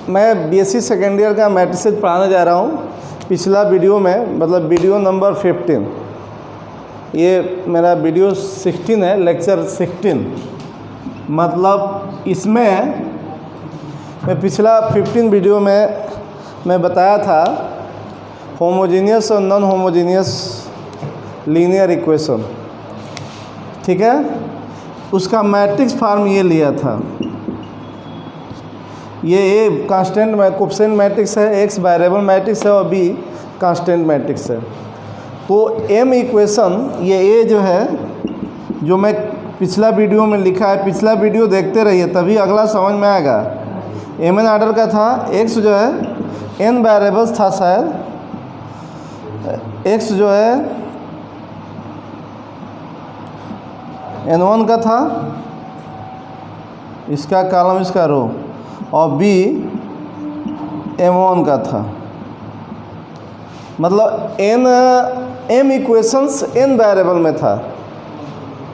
मैं BSc second year का matrices पढ़ाने जा रहा हूँ। पिछला वीडियो में मतलब वीडियो नंबर 15, ये मेरा वीडियो 16 है, लेक्चर 16। मतलब इसमें मैं पिछला 15 वीडियो में मैं बताया था होमोजीनियस और नॉन होमोजीनियस लीनियर इक्वेशन, ठीक है। उसका मैट्रिक्स फॉर्म ये लिया था। ये ए कांस्टेंट कोफिशिएंट मैट्रिक्स है, एक्स वेरिएबल मैट्रिक्स है और बी कांस्टेंट मैट्रिक्स है। तो एम इक्वेशन ये ए जो है, जो मैं पिछला वीडियो में लिखा है, पिछला वीडियो देखते रहिए तभी अगला समझ में आएगा। एम एन ऑर्डर का था, एक्स जो है एन वेरिएबल्स था शायद, एक्स जो है n1 का था, इसका कॉलम इसका रो, और बी m1 का था। मतलब एम इक्वेशंस n वेरिएबल में था।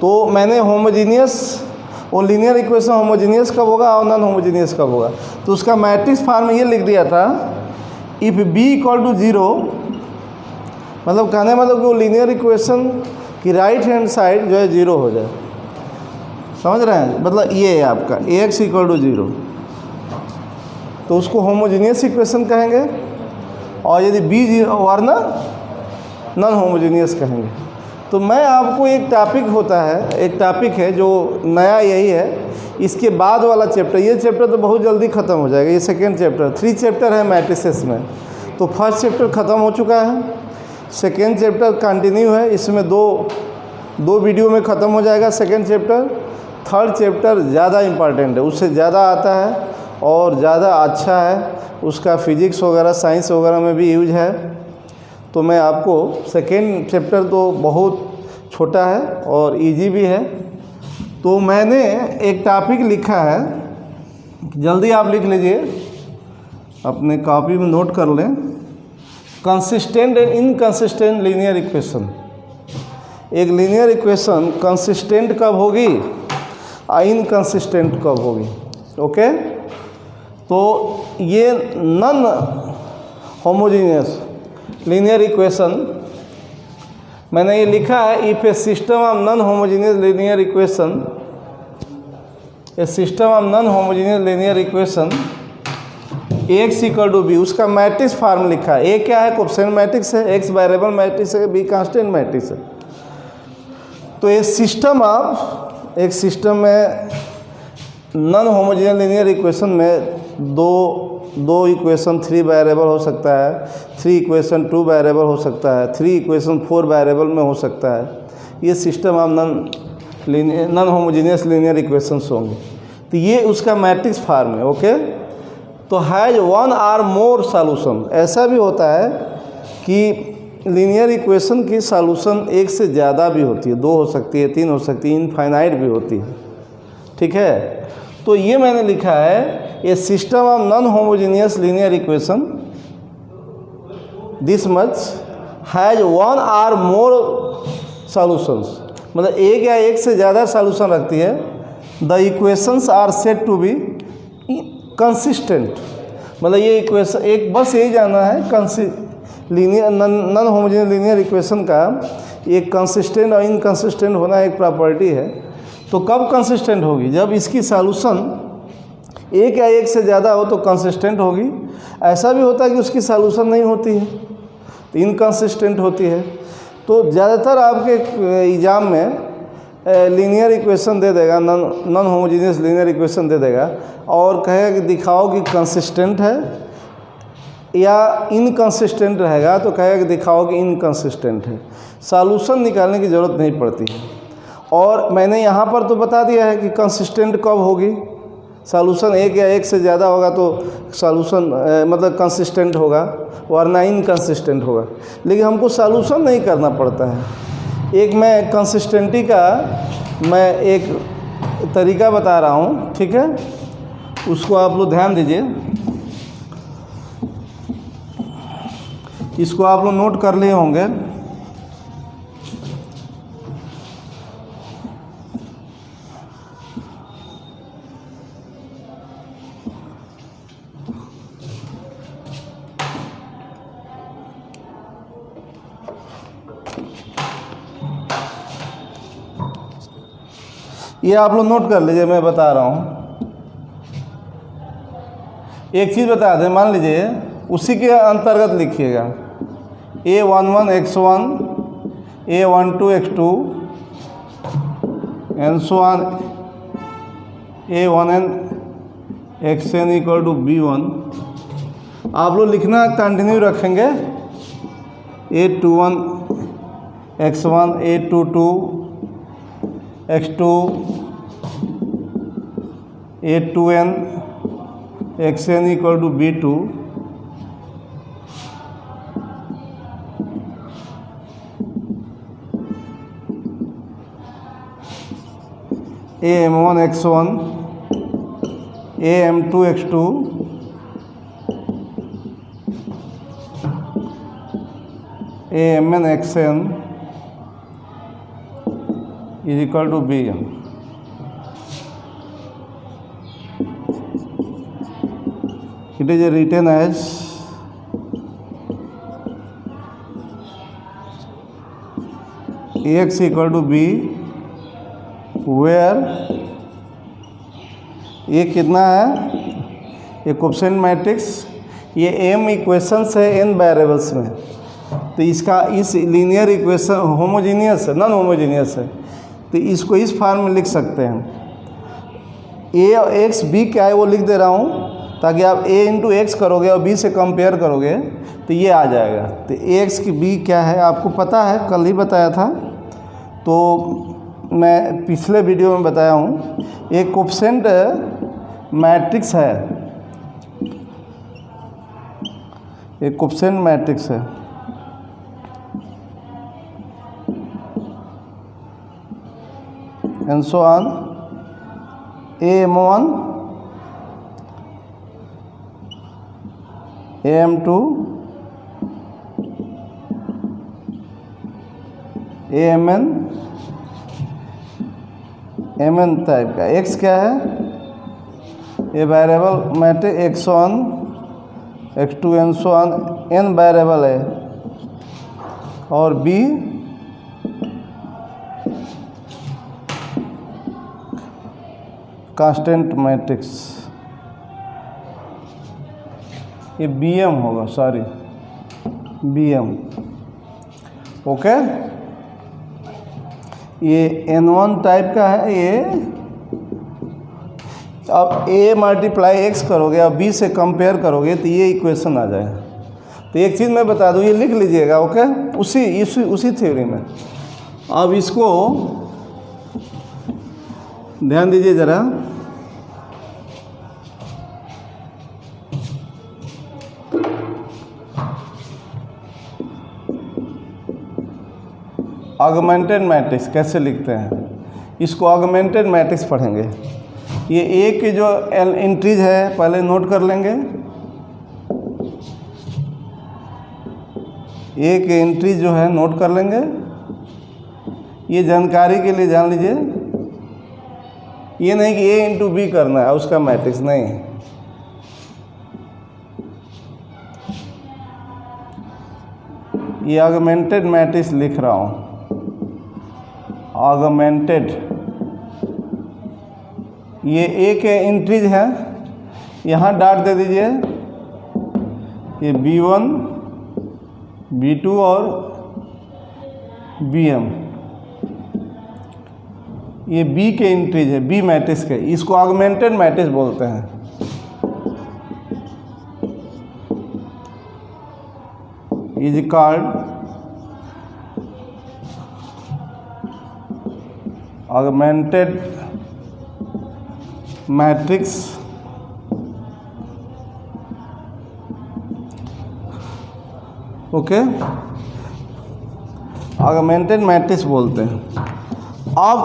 तो मैंने होमोजीनियस और लीनियर इक्वेशन होमोजीनियस कब होगा और नॉन होमोजीनियस कब होगा, तो उसका मैट्रिक्स फॉर्म ये लिख दिया था, इफ़ b इक्वल टू 0, मतलब कहने मतलब कि वो लीनियर इक्वेशन की राइट हैंड साइड जो है 0 हो जाए। समझ रहे हैं? मतलब ये है आपका ax इक्वल टू 0, तो उसको होमोजीनियस इक्वेशन कहेंगे, और यदि b 0 वरना नॉन होमोजीनियस कहेंगे। तो मैं आपको एक टॉपिक होता है, एक टॉपिक है जो नया यही है, इसके बाद वाला चैप्टर, ये चैप्टर तो बहुत जल्दी ख़त्म हो जाएगा। ये सेकेंड चैप्टर, 3 चैप्टर है मैट्रिसेस में। तो फर्स्ट चैप्टर ख़त्म हो चुका है, सेकेंड चैप्टर कंटिन्यू है, इसमें दो वीडियो में ख़त्म हो जाएगा सेकेंड चैप्टर। थर्ड चैप्टर ज़्यादा इम्पॉर्टेंट है, उससे ज़्यादा आता है और ज़्यादा अच्छा है, उसका फिजिक्स वगैरह साइंस वगैरह में भी यूज है। तो मैं आपको सेकेंड चैप्टर तो बहुत छोटा है और इजी भी है। तो मैंने एक टॉपिक लिखा है, जल्दी आप लिख लीजिए, अपने कॉपी में नोट कर लें। Consistent and inconsistent linear equation. एक लीनियर इक्वेशन कंसिस्टेंट कब होगी और इनकंसिस्टेंट कब होगी, ओके। तो ये नॉन होमोजीनियस लीनियर इक्वेशन मैंने ये लिखा है, if a system of non homogeneous linear equation, a system of non homogeneous linear equation X equal to B, उसका मैट्रिक्स फॉर्म लिखा है। ए क्या है? कोफिशिएंट मैट्रिक्स है, एक्स वेरिएबल मैट्रिक्स है, बी कांस्टेंट मैट्रिक्स है। तो ये सिस्टम ऑफ, एक सिस्टम में नॉन होमोजीनियस लीनियर इक्वेशन में दो इक्वेशन 3 वेरिएबल हो सकता है, 3 इक्वेशन 2 वेरिएबल हो सकता है, 3 इक्वेशन 4 वेरिएबल में हो सकता है। ये system of non homogeneous linear equations होंगे। तो ये उसका मैट्रिक्स फॉर्म है, ओके। तो हैज 1 और मोर सॉल्यूशन, ऐसा भी होता है कि लीनियर इक्वेशन की सॉल्यूशन एक से ज़्यादा भी होती है, 2 हो सकती है, 3 हो सकती है, इनफाइनाइट भी होती है, ठीक है। तो ये मैंने लिखा है, a system of non homogeneous linear equation this much has 1 or more solutions, मतलब एक या एक से ज़्यादा सॉल्यूशन रखती है। The equations are said to be consistent, मतलब ये इक्वेशन, एक बस यही जानना है, linear non homogeneous linear equation का एक कंसिस्टेंट और इनकंसिस्टेंट होना एक प्रॉपर्टी है। तो कब कंसिस्टेंट होगी? जब इसकी सॉल्यूशन एक या एक से ज़्यादा हो तो कंसिस्टेंट होगी। ऐसा भी होता है कि उसकी सॉल्यूशन नहीं होती है तो इनकंसिस्टेंट होती है। तो ज़्यादातर आपके एग्ज़ाम में लीनियर इक्वेशन दे देगा, नॉन होमोजीनियस लीनियर इक्वेशन दे देगा और कहेगा कि दिखाओ कि कंसिस्टेंट है, या इनकंसिस्टेंट रहेगा तो कहेगा कि दिखाओ कि इनकंसिस्टेंट है। सॉल्यूशन निकालने की ज़रूरत नहीं पड़ती है। और मैंने यहाँ पर तो बता दिया है कि कंसिस्टेंट कब होगी, सॉल्यूशन एक या एक से ज़्यादा होगा तो सॉल्यूशन मतलब कंसिस्टेंट होगा, वरना इनकंसिस्टेंट होगा। लेकिन हमको सॉल्यूशन नहीं करना पड़ता है। एक मैं कंसिस्टेंटी का मैं एक तरीका बता रहा हूँ, ठीक है, उसको आप लोग ध्यान दीजिए। इसको आप लोग नोट कर लिए होंगे। ये आप लोग नोट कर लीजिए, मैं बता रहा हूँ। एक चीज़ बता दें, मान लीजिए उसी के अंतर्गत लिखिएगा A11 x1, A12 x2 and so on, A1n xn equal to B1। आप लोग लिखना कंटिन्यू रखेंगे A21 x1, A22 x2, A2n xn equal to B2। AM1 x1, AM2 x2, AMN xn is equal to Bm। It is written as Ax equal to B, where ये कितना है, ये coefficient matrix, ये m equations है n variables में, तो इसका इस लीनियर इक्वेशन होमोजीनियस है, नॉन होमोजीनियस है, तो इसको इस फॉर्म में लिख सकते हैं। a और x b क्या है वो लिख दे रहा हूँ, ताकि आप a इंटू एक्स करोगे और b से कंपेयर करोगे तो ये आ जाएगा। तो ax की b क्या है आपको पता है, कल ही बताया था, तो मैं पिछले वीडियो में बताया हूँ। एक कोफिशिएंट मैट्रिक्स है, एक कोफिशिएंट मैट्रिक्स है, and so on, AM1 AM2 AMN mn type का। x क्या है, ये variable matrix x1 x2 and so on, n variable है, और b कांस्टेंट मैट्रिक्स, ये bm होगा, सॉरी bm। ओके, ये n1 टाइप का है ये। अब a मल्टीप्लाई x करोगे और b से कंपेयर करोगे तो ये इक्वेशन आ जाएगा। तो एक चीज़ मैं बता दूँ, ये लिख लीजिएगा, ओके, उसी थ्योरी में। अब इसको ध्यान दीजिए ज़रा, ऑगमेंटेड मैट्रिक्स कैसे लिखते हैं, इसको ऑगमेंटेड मैट्रिक्स पढ़ेंगे। ये ए के जो एंट्रीज है पहले नोट कर लेंगे, ए के एंट्रीज जो है नोट कर लेंगे। ये जानकारी के लिए जान लीजिए, ये नहीं कि ए इंटू बी करना है उसका मैट्रिक्स, नहीं। ये ऑगमेंटेड मैट्रिक्स लिख रहा हूँ, ऑगमेंटेड। ये ए के एंट्रीज है, यहाँ डॉट दे दीजिए, ये B1 B2 और BM, ये B के एंट्रीज है, B मैट्रिक्स के, इसको ऑगमेंटेड मैट्रिक्स बोलते हैं। Is called augmented matrix. Okay, augmented matrix बोलते हैं। अब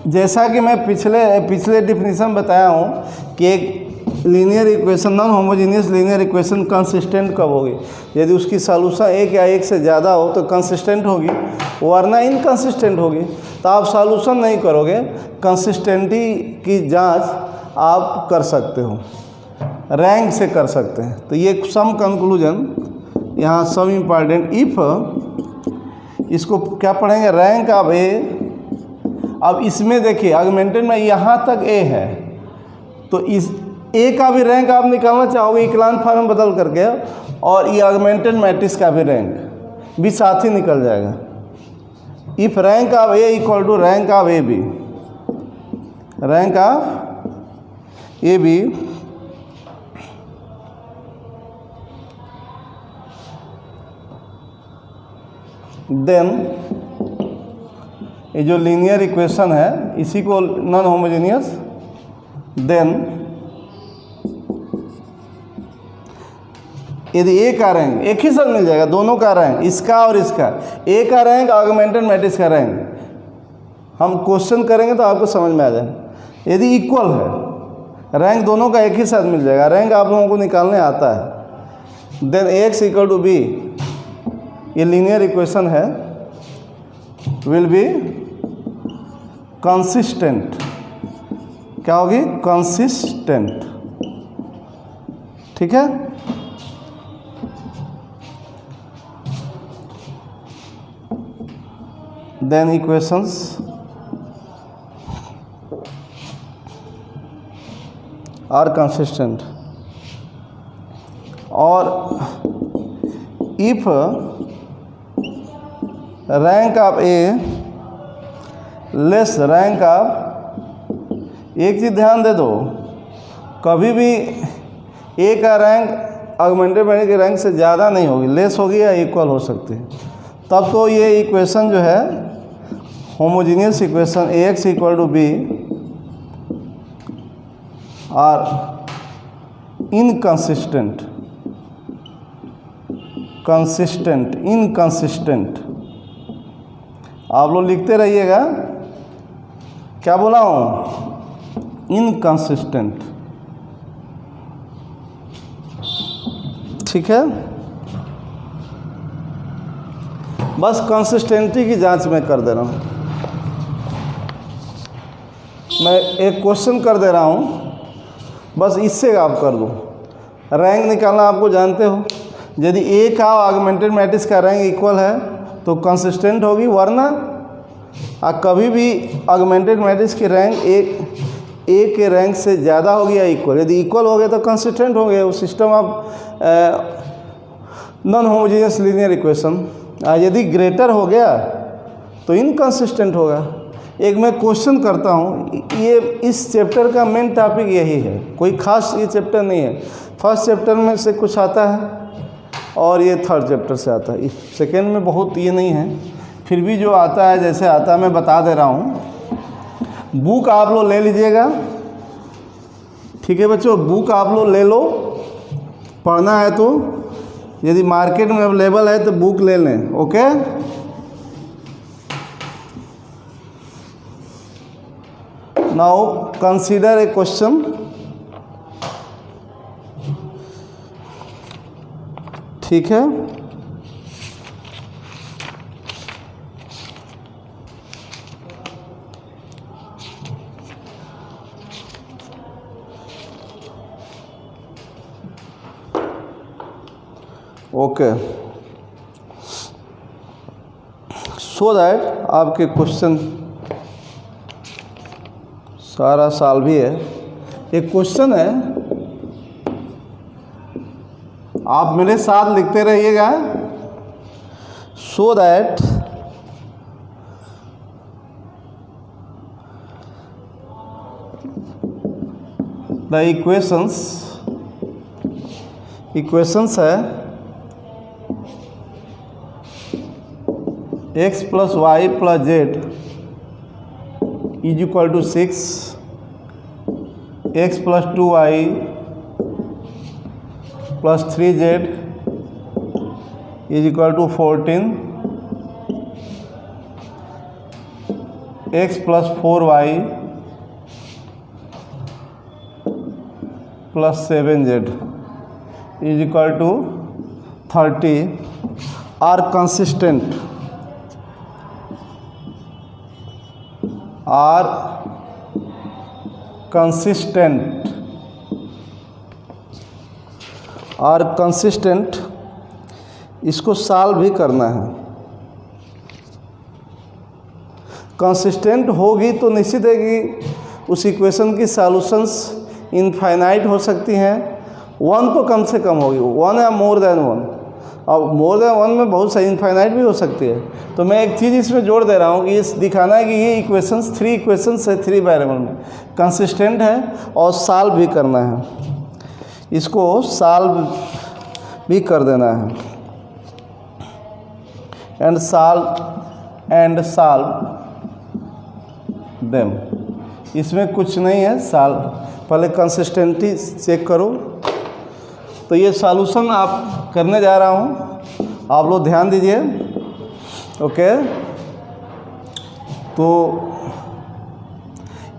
जैसा कि मैं पिछले डिफिनीशन बताया हूँ कि एक linear equation, non homogeneous linear equation consistent कब होगी, यदि उसकी सॉल्यूशन एक या एक से ज़्यादा हो तो कंसिस्टेंट होगी, वरना इनकंसिस्टेंट होगी। तो आप सॉल्यूशन नहीं करोगे, कंसिस्टेंटी की जांच आप कर सकते हो, रैंक से कर सकते हैं। तो ये सम कंक्लूजन यहाँ सम इम्पॉर्टेंट, इफ़ इसको क्या पढ़ेंगे, रैंक ऑफ ए अब इसमें देखिए ऑगमेंटेड में यहाँ तक ए है, तो इस ए का भी रैंक आप निकालना चाहोगे इक्लान फॉर्म बदल करके, और ये ऑगमेंटेड मैट्रिक्स का भी रैंक भी साथ ही निकल जाएगा। If rank of A equal to rank of A B, rank of A B then ये जो लीनियर इक्वेशन है इसी को नॉन होमोजेनियस, देन यदि ए का रैंक एक ही साथ मिल जाएगा, दोनों का रैंक, इसका और इसका, ए का रैंक ऑगमेंटेड मैट्रिक्स का रैंक, हम क्वेश्चन करेंगे तो आपको समझ में आ जाएगा। यदि इक्वल है रैंक दोनों का एक ही साथ मिल जाएगा, रैंक आप लोगों को निकालने आता है, then X equal to B, ये लीनियर इक्वेशन है, विल बी कंसिस्टेंट। क्या होगी? कंसिस्टेंट। ठीक है, देन इक्वेशंस आर कंसिस्टेंट, और if rank of A less rank of, एक चीज़ ध्यान दे दो, कभी भी ए का रैंक ऑगमेंटेड मैट्रिक्स के रैंक से ज़्यादा नहीं होगी, लेस होगी या इक्वल हो सकती है, तब तो ये इक्वेशन जो है homogeneous equation A X equal to B are inconsistent, consistent, inconsistent. आप लोग लिखते रहिएगा, क्या बोला हूँ? इनकंसिस्टेंट। ठीक है, बस कंसिस्टेंटी की जांच मैं कर दे रहा हूँ। मैं एक क्वेश्चन कर दे रहा हूँ, बस इससे आप कर दो। रैंक निकालना आपको जानते हो, यदि ए का ऑगमेंटेड मैट्रिक्स का रैंक इक्वल है तो कंसिस्टेंट होगी, वरना कभी भी ऑगमेंटेड मैट्रिक्स की रैंक ए के रैंक से ज़्यादा होगी या इक्वल। यदि इक्वल हो गया तो कंसिस्टेंट हो गया, वो system of non homogeneous linear equation. यदि ग्रेटर हो गया तो इनकंसिस्टेंट होगा। एक मैं क्वेश्चन करता हूँ, ये इस चैप्टर का मेन टॉपिक यही है, कोई खास ये चैप्टर नहीं है। फर्स्ट चैप्टर में से कुछ आता है और ये थर्ड चैप्टर से आता है, सेकेंड में बहुत ये नहीं है, फिर भी जो आता है जैसे आता है मैं बता दे रहा हूँ। बुक आप लोग ले लीजिएगा, ठीक है बच्चों, बुक आप लोग ले लो, पढ़ना है तो, यदि मार्केट में अवेलेबल है तो बुक ले लें। Okay, now consider a question. ठीक है, ओके, सो दैट आपके क्वेश्चन सारा साल भी है। एक क्वेश्चन है, आप मेरे साथ लिखते रहिएगा, सो दैट द इक्वेशंस है x plus Y plus Z is equal to 6, x plus 2y plus 3z is equal to 14, x plus 4y plus 7z is equal to 30 are consistent, are consistent, are consistent. इसको solve भी करना है। Consistent होगी तो निश्चित है कि उस इक्वेशन की सॉल्यूशंस इनफाइनाइट हो सकती हैं। 1 तो कम से कम होगी, 1 या मोर देन 1। अब मोर देन 1 में बहुत सारी इनफाइनाइट भी हो सकती है। तो मैं एक चीज़ इसमें जोड़ दे रहा हूँ कि इस दिखाना है कि ये इक्वेशंस 3 इक्वेशंस है 3 वेरिएबल में, कंसिस्टेंट है और सॉल्व भी करना है, इसको सॉल्व भी कर देना है। एंड सॉल्व देम, इसमें कुछ नहीं है, सॉल्व। पहले कंसिस्टेंटी चेक करो। तो ये सॉल्यूशन आप करने जा रहा हूँ, आप लोग ध्यान दीजिए। ओके, तो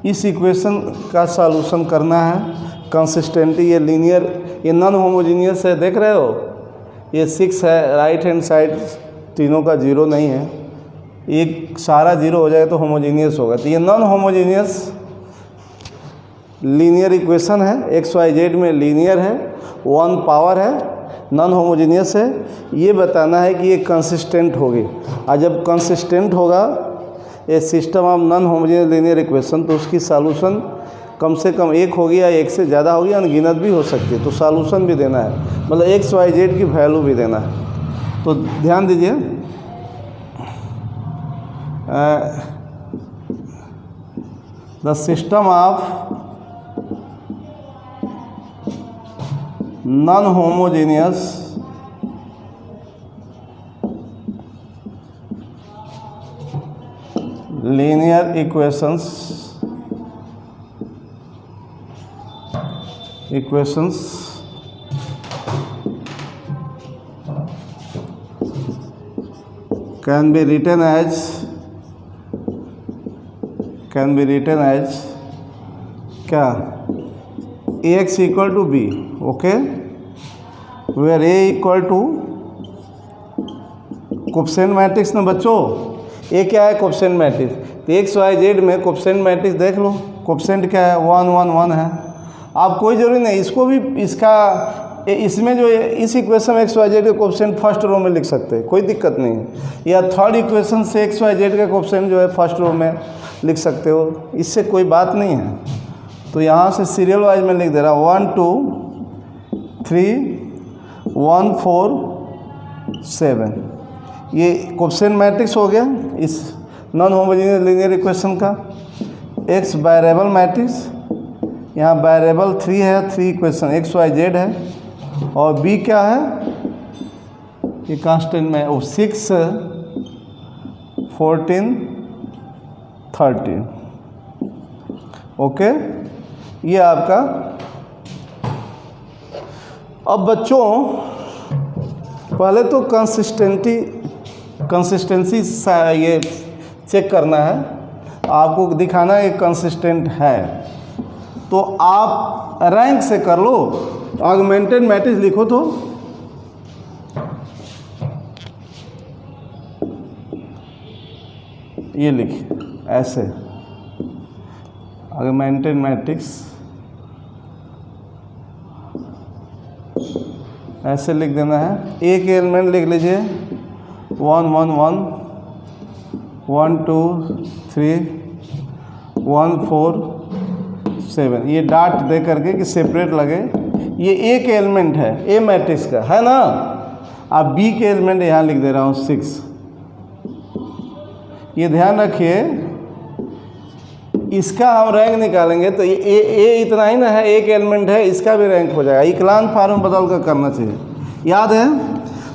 इस इक्वेशन का सॉल्यूशन करना है। कंसिस्टेंटी, ये लीनियर, ये नॉन होमोजीनियस है, देख रहे हो, ये 6 है, राइट हैंड साइड तीनों का 0 नहीं है, एक सारा 0 हो जाए तो होमोजीनियस होगा। तो ये नॉन होमोजीनियस लीनियर इक्वेशन है, XYZ में लीनियर है, 1 पावर है, नॉन होमोजीनियस है। ये बताना है कि ये कंसिस्टेंट होगी, और जब कंसिस्टेंट होगा ये system of non homogeneous linear equation, तो उसकी सॉल्यूशन कम से कम 1 होगी या 1 से ज़्यादा होगी, अनगिनत भी हो सकती है। तो सॉल्यूशन भी देना है, मतलब XYZ की वैल्यू भी देना है। तो ध्यान दीजिए, the system of non homogeneous linear equations can be written as क्या, ax equal to b, okay, where a equal to coefficient matrix ना बच्चों, ये क्या है कोफिशिएंट मैट्रिक्स। तो XYZ में कोफिशिएंट मैट्रिक्स देख लो, कोफिशिएंट क्या है, 1 1 1 है। आप कोई जरूरी नहीं, इसको भी इसमें जो इस इक्वेशन में XYZ के कोफिशिएंट फर्स्ट रो में लिख सकते हैं, कोई दिक्कत नहीं है। या थर्ड इक्वेशन से XYZ का कोफिशिएंट जो है फर्स्ट रो में लिख सकते हो, इससे कोई बात नहीं है। तो यहाँ से सीरियल वाइज में लिख दे रहा हूँ, 1 2 3 1 4 7। ये कोफिशिएंट मैट्रिक्स हो गया इस नॉन होमोजेनियस लीनियर इक्वेशन का। X वेरिएबल मैट्रिक्स, यहाँ वेरिएबल 3 है, 3 इक्वेशन XYZ है, और B क्या है, ये कांस्टेंट में 6 14 13। ओके, ये आपका। अब बच्चों पहले तो कंसिस्टेंसी ये चेक करना है, आपको दिखाना है कि कंसिस्टेंट है। तो आप रैंक से कर लो, ऑगमेंटेड मैट्रिक्स लिखो, तो ये लिखिए ऐसे, ऑगमेंटेड मैट्रिक्स ऐसे लिख देना है। एक एलिमेंट लिख लीजिए 1 1 1 1 2 3 1 4 7, ये डाट दे करके कि सेपरेट लगे। ये एक एलिमेंट है ए मैट्रिक्स का, है ना। अब बी के एलिमेंट यहाँ लिख दे रहा हूँ 6। ये ध्यान रखिए, इसका हम रैंक निकालेंगे तो ये ए इतना ही ना है, एक एलिमेंट है, इसका भी रैंक हो जाएगा। इक्लान फॉर्म बदल कर करना चाहिए। याद है,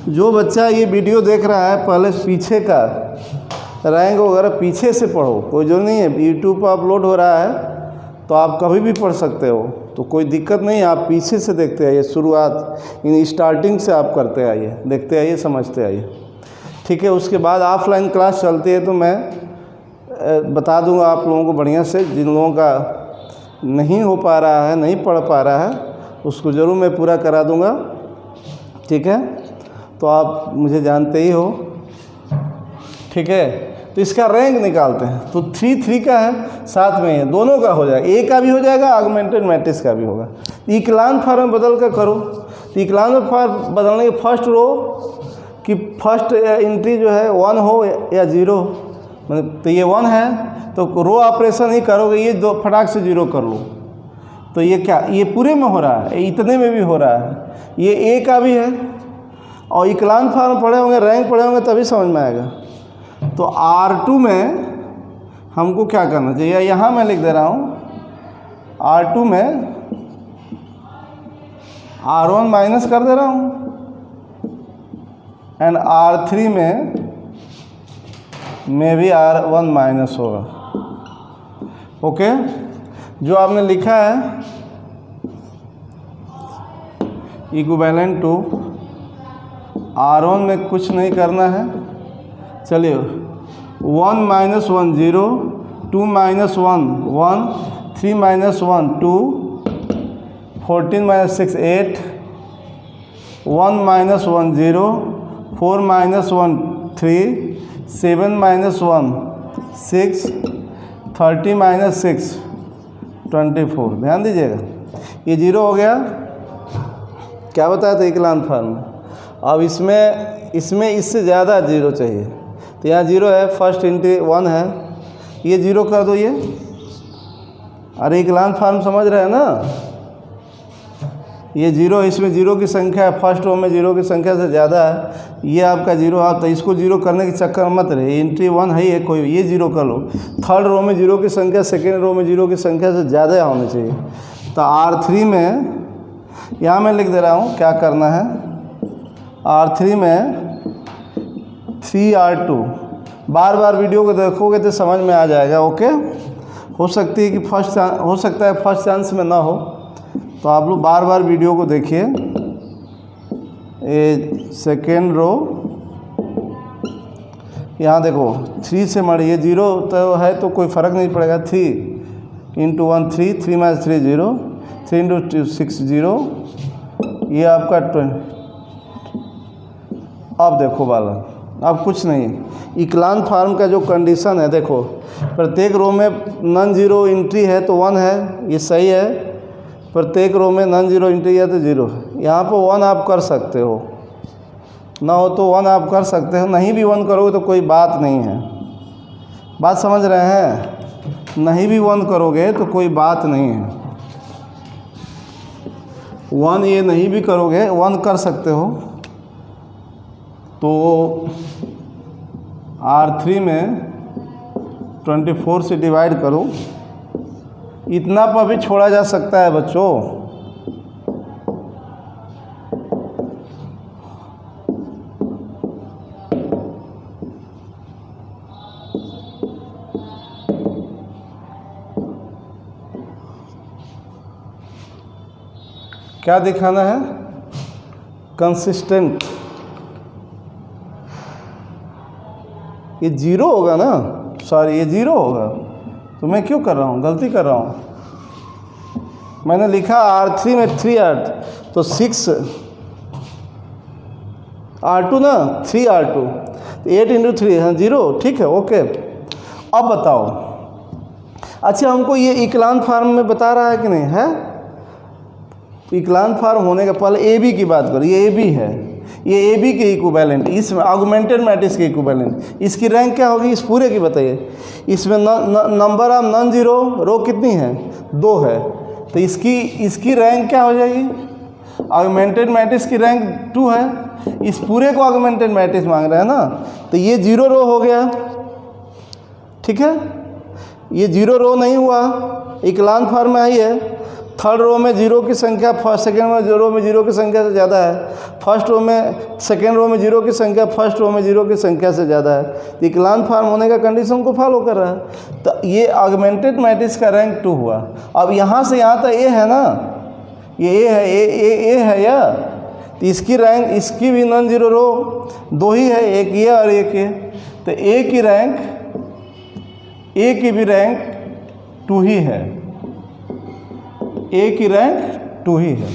जो बच्चा ये वीडियो देख रहा है पहले पीछे का रैंक वगैरह पीछे से पढ़ो, कोई जरूरी नहीं है। यूट्यूब पर अपलोड हो रहा है तो आप कभी भी पढ़ सकते हो, तो कोई दिक्कत नहीं है। आप पीछे से देखते आइए, शुरुआत इन स्टार्टिंग से आप करते आइए, देखते आइए, समझते आइए, ठीक है। उसके बाद ऑफलाइन क्लास चलती है तो मैं बता दूंगा आप लोगों को बढ़िया से। जिन लोगों का नहीं हो पा रहा है, नहीं पढ़ पा रहा है, उसको ज़रूर मैं पूरा करा दूंगा, ठीक है। तो आप मुझे जानते ही हो, ठीक है। तो इसका रैंक निकालते हैं, तो 3 3 का है, साथ में है, दोनों का हो जाएगा, ए का भी हो जाएगा, ऑगमेंटेड मैट्रिक्स का भी होगा। इक्लान फॉर्म बदल कर करो, तो इक्लान फॉर्म बदलने के फर्स्ट रो की फर्स्ट एंट्री जो है 1 हो या 0, मतलब तो ये 1 है, तो रो ऑपरेशन ही करोगे, ये दो फटाक से 0 कर लो। तो ये क्या, ये पूरे में हो रहा है, इतने में भी हो रहा है, ये ए का भी है। और इक्लान फार्म पढ़े होंगे, रैंक पढ़े होंगे, तभी समझ में आएगा। तो R2 में हमको क्या करना चाहिए, यहाँ मैं लिख दे रहा हूँ, R2 में R1 माइनस कर दे रहा हूँ, एंड R3 में भी R1 माइनस होगा। ओके, जो आपने लिखा है इक्विवेलेंट टू R1 में कुछ नहीं करना है। चलिए 1 minus 1 0, 2 minus 1 1, 3 minus 1 2, 14 minus 6 8, 1 minus 1 0, 4 minus 1 3, 7 minus 1 6, 30 minus 6 24। ध्यान दीजिएगा, ये 0 हो गया। क्या बताया था इक्लान फार्म में। अब इसमें इससे ज़्यादा 0 चाहिए, तो यहाँ 0 है, फर्स्ट इंटू 1 है, ये 0 कर दो ये। अरे इक्लान फार्म समझ रहे हैं ना, ये 0, इसमें 0 की संख्या है, फर्स्ट रो में 0 की संख्या से ज़्यादा है, ये आपका 0 है। तो इसको 0 करने के चक्कर मत रहे, एंट्री 1 है ये, कोई ये 0 कर लो। थर्ड रो में 0 की संख्या सेकेंड रो में 0 की संख्या से ज़्यादा होनी चाहिए। तो R3 में यहाँ मैं लिख दे रहा हूँ क्या करना है। R3 में 3R2, बार बार वीडियो को देखोगे तो समझ में आ जाएगा। ओके, हो सकती है कि हो सकता है फर्स्ट चांस में ना हो, तो आप लोग बार बार वीडियो को देखिए। ये सेकेंड रो, यहाँ देखो 3 से मर, ये 0 तो है तो कोई फ़र्क नहीं पड़ेगा। 3 इंटू 1 3, 3 माइनस 3 0, 3 इंटू 6 0, ये आपका 20। अब देखो बालक, अब कुछ नहीं, इक्लान फार्म का जो कंडीशन है, देखो प्रत्येक रो में नॉन जीरो एंट्री है तो 1 है, ये सही है। प्रत्येक रो में नॉन जीरो एंट्री है तो 0 है। यहाँ पर 1 आप कर सकते हो, ना हो तो 1 आप कर सकते हो, नहीं भी 1 करोगे तो कोई बात नहीं है। बात समझ रहे हैं, नहीं भी 1 करोगे तो कोई बात नहीं है। 1 ये नहीं भी करोगे, 1 कर सकते हो। तो R3 में 24 से डिवाइड करो, इतना पर भी छोड़ा जा सकता है बच्चों। क्या दिखाना है, कंसिस्टेंट। ये 0 होगा ना, सॉरी ये 0 होगा, तो मैं क्यों कर रहा हूँ, गलती कर रहा हूँ। मैंने लिखा R3 में 3R, तो 6 R2 ना, 3R2, 8 इंटू 3 हाँ 0, ठीक है। ओके, अब बताओ, अच्छा हमको ये इक्लान फार्म में बता रहा है कि नहीं है। इक्लान फार्म होने के पहले ए बी की बात करो, ये ए बी है, ये ए बी के इक्विवेलेंट, इसमें ऑगमेंटेड मैट्रिक्स के इक्विवेलेंट, इसकी रैंक क्या होगी इस पूरे की बताइए। इसमें नंबर ऑफ नॉन जीरो रो कितनी है, 2 है, तो इसकी रैंक क्या हो जाएगी, ऑगमेंटेड मैट्रिक्स की रैंक 2 है। इस पूरे को ऑगमेंटेड मैट्रिक्स मांग रहे हैं ना, तो ये 0 रो हो गया, ठीक है। ये 0 रो नहीं हुआ, इक्लान फार्म में आई है। थर्ड रो में 0 की संख्या, सेकेंड रो में 0 की संख्या से ज़्यादा है। फर्स्ट रो में, सेकेंड रो में 0 की संख्या फर्स्ट रो में 0 की संख्या से ज़्यादा है। तो इक्लान फार्म होने का कंडीशन को फॉलो कर रहा है। तो ये ऑगमेंटेड मैट्रिक्स का रैंक 2 हुआ। अब यहाँ से यहाँ तक ए है ना, ये ए है, ए है या, तो इसकी रैंक, इसकी भी नॉन जीरो रो 2 ही है, एक ये और एक ये। तो ए की रैंक, ए की भी रैंक 2 ही है, ए की रैंक 2 ही है,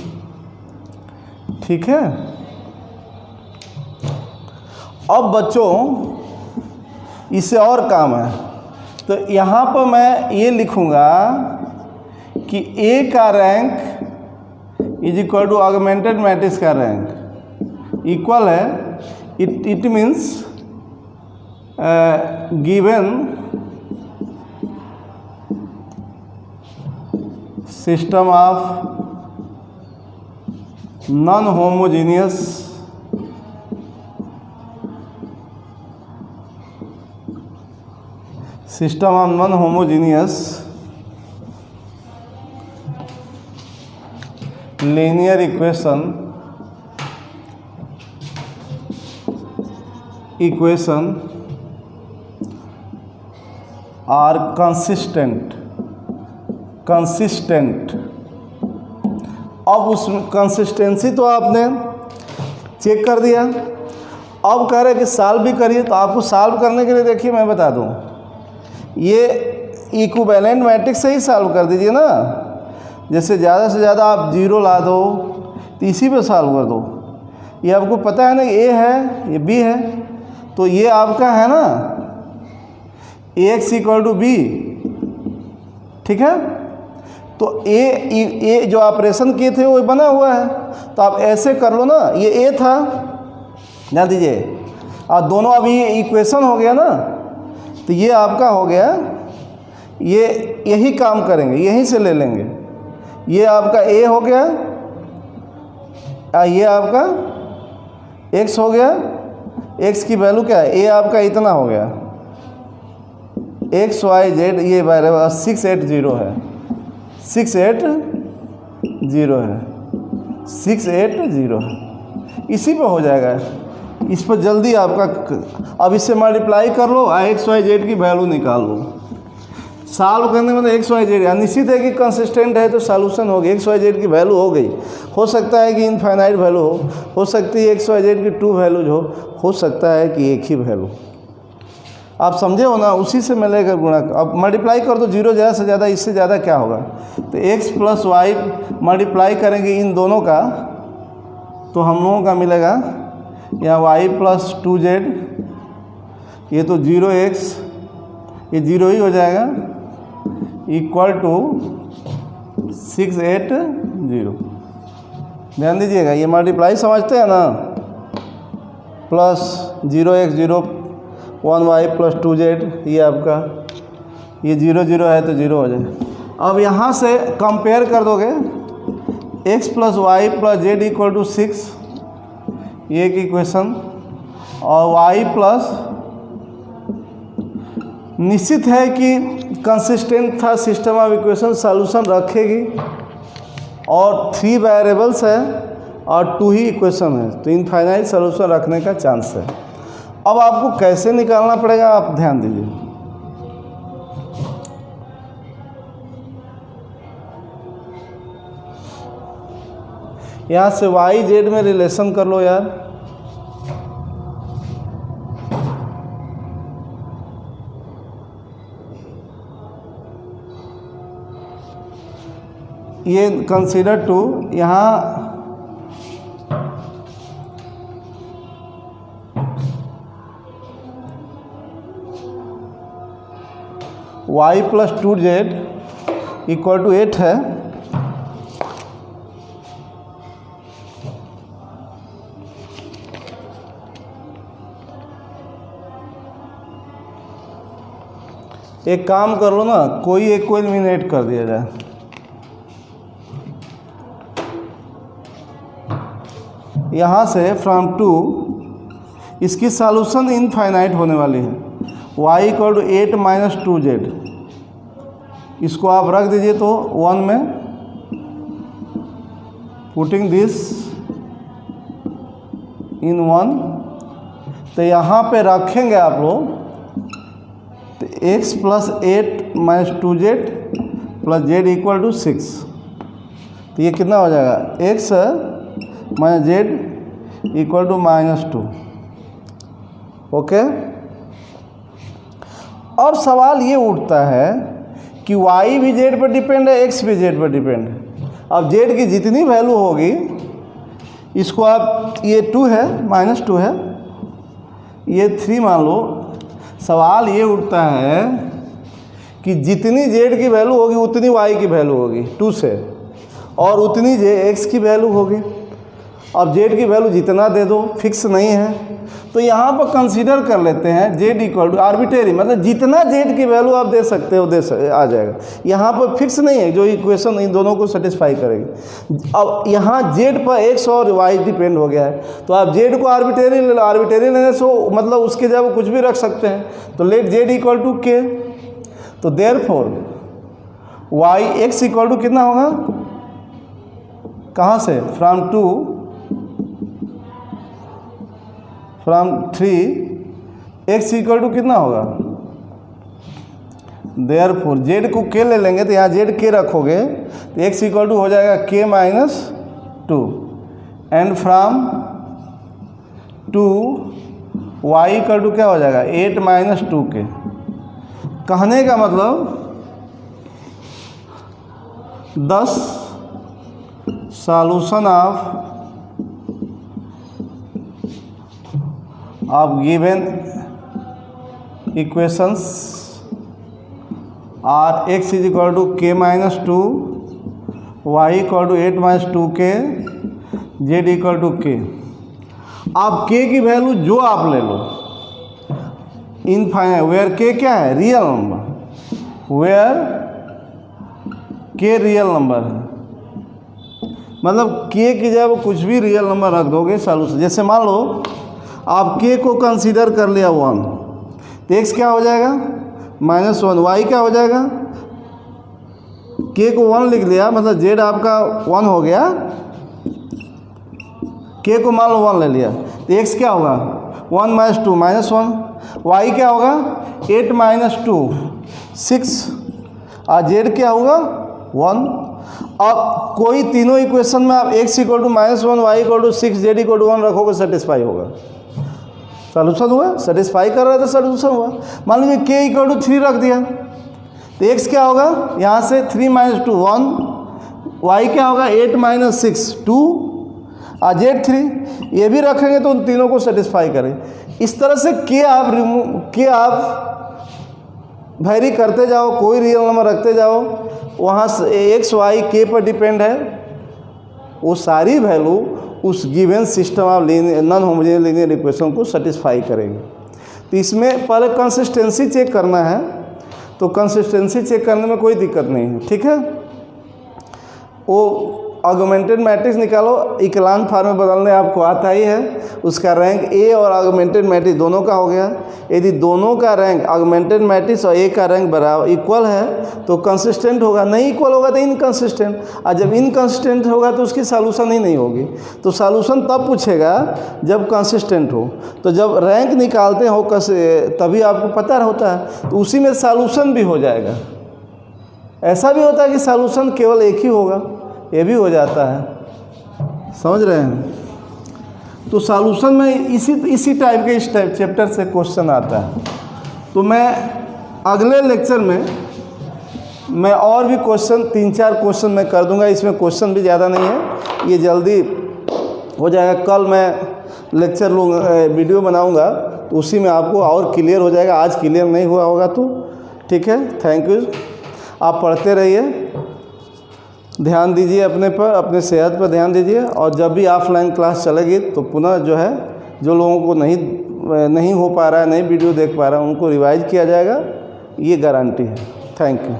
ठीक है। अब बच्चों इससे और काम है, तो यहाँ पर मैं ये लिखूँगा कि ए का rank is equal to augmented matrix का रैंक इक्वल है, it means given system of non homogeneous linear equation are consistent। अब उस कंसिस्टेंसी तो आपने चेक कर दिया, अब कह रहे कि सॉल्व भी करिए। तो आपको सॉल्व करने के लिए देखिए मैं बता दूं, ये इक्विवेलेंट मैट्रिक्स से ही सॉल्व कर दीजिए ना। जैसे ज़्यादा से ज़्यादा आप 0 ला दो तो इसी पे सॉल्व कर दो। ये आपको पता है ना, ए है ये बी है, तो ये आपका है ना ax = b, ठीक है। तो ए जो ऑपरेशन किए थे वो बना हुआ है, तो आप ऐसे कर लो ना, ये ए था, ध्यान दीजिए, और दोनों अभी इक्वेशन हो गया ना, तो ये आपका हो गया, ये यही काम करेंगे, यहीं से ले लेंगे। ये आपका ए हो गया, ये आपका x हो गया, x की वैल्यू क्या है, ए आपका इतना हो गया, x y z, ये वेरिएबल 680 है, 680 है, 680 है, इसी पे हो जाएगा। इस पर जल्दी आपका, अब इससे मल्टीप्लाई कर लो, x y z की वैल्यू निकाल लो। सॉल्व करने में तो x y z निश्चित है कि कंसिस्टेंट है, तो सॉल्यूशन होगी। x y z की वैल्यू हो गई, हो सकता है कि इनफाइनाइट वैल्यू हो सकती है x y z की 2 वैल्यूज हो सकता है कि एक ही वैल्यू। आप समझे हो ना, उसी से मिलेगा गुणा। अब मल्टीप्लाई कर दो, 0 ज़्यादा से ज़्यादा, इससे ज़्यादा क्या होगा, तो x + y मल्टीप्लाई करेंगे इन दोनों का, तो हम लोगों का मिलेगा यहाँ y + 2z, ये तो 0x, ये 0 ही हो जाएगा, = 680। ध्यान दीजिएगा, ये मल्टीप्लाई समझते हैं ना, प्लस 0x 0 1y + 2z, ये आपका, ये 0 0 है तो 0 हो जाए। अब यहाँ से कंपेयर कर दोगे, x + y + z = 6, ये एक इक्वेशन, और y प्लस, निश्चित है कि कंसिस्टेंट था सिस्टम ऑफ इक्वेशन, सॉल्यूशन रखेगी, और 3 वेरिएबल्स है और 2 ही इक्वेशन है, तो इनफाइनाइट सॉल्यूशन रखने का चांस है। अब आपको कैसे निकालना पड़ेगा, आप ध्यान दीजिए। यहाँ से y z में रिलेशन कर लो यार, ये कंसीडर टू, यहाँ y + 2z = 8 है, एक काम कर लो ना, कोई एक को एलिमिनेट कर दिया जाए। यहाँ से फ्रॉम 2 इसकी सॉल्यूशन इनफाइनाइट होने वाली है, y = 8 - 2z, इसको आप रख दीजिए तो 1 में, पुटिंग दिस इन 1, तो यहाँ पे रखेंगे आप लोग, तो x + 8 - 2z + z = 6, तो ये कितना हो जाएगा, x - z = -2। ओके। और सवाल ये उठता है कि y भी z पर डिपेंड है, x भी z पर डिपेंड है। अब z की जितनी वैल्यू होगी, इसको आप, ये 2 है, -2 है, ये 3 मान लो। सवाल ये उठता है कि जितनी z की वैल्यू होगी उतनी y की वैल्यू होगी 2 से, और उतनी x की वैल्यू होगी। अब z की वैल्यू जितना दे दो, फिक्स नहीं है, तो यहाँ पर कंसीडर कर लेते हैं जेड इक्वल टू आर्बिट्रेरी, मतलब जितना जेड की वैल्यू आप दे सकते हो आ जाएगा। यहाँ पर फिक्स नहीं है जो इक्वेशन इन दोनों को सेटिस्फाई करेगी। अब यहाँ जेड पर एक्स और वाई डिपेंड हो गया है, तो आप जेड को आर्बिट्रेरी ले लो, आर्बिट्रेरी लेने से मतलब उसके जगह कुछ भी रख सकते हैं। तो late Z equal to K, तो therefore Y X equal to कितना होगा, कहाँ से, फ्रॉम 3 एक्स इक्वल टू कितना होगा, देयरफॉर जेड को के ले लेंगे तो यहाँ जेड के रखोगे तो एक्स इक्वल टू हो जाएगा K minus 2 and from 2 Y equal to क्या हो जाएगा 8 माइनस 2 के। कहने का मतलब 10 solution of given equations are X is equal to k minus 2, Y equal to 8 minus 2 k, Z equal to के। आप के की वैल्यू जो आप ले लो इनफाइनाइट, वेयर के क्या है, रियल नंबर, वेयर के रियल नंबर है, मतलब के की जगह कुछ भी रियल नंबर रख दोगे सॉल्यूशन। जैसे मान लो आप के को कंसीडर कर लिया 1, तो एक्स क्या हो जाएगा -1, वाई क्या हो जाएगा, के को 1 लिख लिया मतलब जेड आपका 1 हो गया, के को मान लो 1 ले लिया तो एक्स क्या होगा 1 माइनस 2 -1, वाई क्या होगा 8 माइनस 2 6, और जेड क्या होगा 1। अब कोई तीनों इक्वेशन में आप x equal to -1, Y equal to 6, Z equal to 1 रखोगे सेटिस्फाई होगा, सॉल्यूशन हुआ, सेटिस्फाई कर रहा था सॉल्यूशन हुआ। मान लीजिए k इक्वल टू 3 रख दिया तो x क्या होगा यहाँ से 3 माइनस 2 1, y क्या होगा 8 माइनस 6 2, और जेड 3 ये भी रखेंगे तो उन तीनों को सेटिस्फाई करें। इस तरह से के आप वैरी करते जाओ, कोई रियल नंबर रखते जाओ, वहाँ से एक्स वाई के पर डिपेंड है, वो सारी वैल्यू उस given system of non homogeneous linear equation को सेटिस्फाई करेंगे। तो इसमें पहले कंसिस्टेंसी चेक करना है, तो कंसिस्टेंसी चेक करने में कोई दिक्कत नहीं है, ठीक है। वो ऑगमेंटेड मैट्रिक्स निकालो, इक्लान फॉर्म में बदलने आपको आता ही है, उसका रैंक ए और ऑगमेंटेड मैट्रिक्स दोनों का हो गया। यदि दोनों का रैंक ऑगमेंटेड मैट्रिक्स और ए का रैंक बराबर इक्वल है तो कंसिस्टेंट होगा, नहीं इक्वल होगा तो इनकंसिस्टेंट, और जब इनकंसिस्टेंट होगा तो उसकी सॉल्यूशन ही नहीं होगी। तो सॉल्यूशन तब पूछेगा जब कंसिस्टेंट हो, तो जब रैंक निकालते हो तभी आपको पता होता है, तो उसी में सॉल्यूशन भी हो जाएगा। ऐसा भी होता है कि सॉल्यूशन केवल एक ही होगा, ये भी हो जाता है, समझ रहे हैं। तो सॉल्यूशन में इसी टाइप के इस टाइप चैप्टर से क्वेश्चन आता है। तो मैं अगले लेक्चर में मैं और भी क्वेश्चन 3-4 क्वेश्चन मैं कर दूंगा, इसमें क्वेश्चन भी ज़्यादा नहीं है, ये जल्दी हो जाएगा। कल मैं लेक्चर लूँगा, वीडियो बनाऊंगा, तो उसी में आपको और क्लियर हो जाएगा। आज क्लियर नहीं हुआ होगा तो ठीक है। थैंक यू, आप पढ़ते रहिए, ध्यान दीजिए अपने पर, अपने सेहत पर ध्यान दीजिए, और जब भी ऑफलाइन क्लास चलेगी तो पुनः जो है जो लोगों को नहीं हो पा रहा है, नहीं वीडियो देख पा रहा है, उनको रिवाइज किया जाएगा, ये गारंटी है। Thank you.